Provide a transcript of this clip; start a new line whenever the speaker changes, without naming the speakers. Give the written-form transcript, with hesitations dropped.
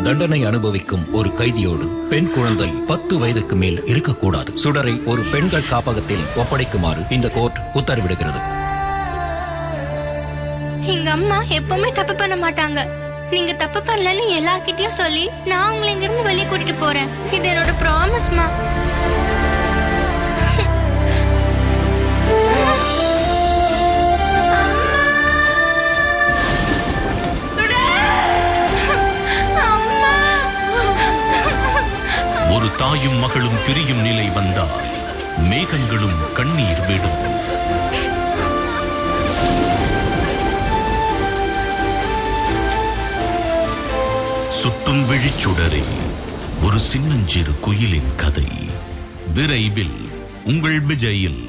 தண்டனை அனுபவிக்கும் ஒரு கைதியோடு பெண் குழந்தை 10 வயதுக்கு மேல் இருக்கக்கூடாது. சுடரை ஒரு பெண்கள் காப்பகத்தில் ஒப்படைக்குமாறு இந்த கோர்ட் உத்தரவிடுகிறது.
எங்க அம்மா எப்பவுமே தப்பு பண்ண மாட்டாங்க. நீங்க தப்பு பண்ணலன்னு எல்லார்கிட்டயும் சொல்லி நான் உங்களை இங்க இருந்து வெளியே கூட்டிட்டு போறேன். இது என்னோட ப்ராமிஸ்மா.
ஒரு தாயும் மகளும் பிரியும் நிலை வந்தால் மேகங்களும் கண்ணீர் விடும். சுற்றும் விழிச்சுடரே, ஒரு சின்னஞ்சிறு குயிலின் கதை விரைவில் உங்கள் விஜயில்.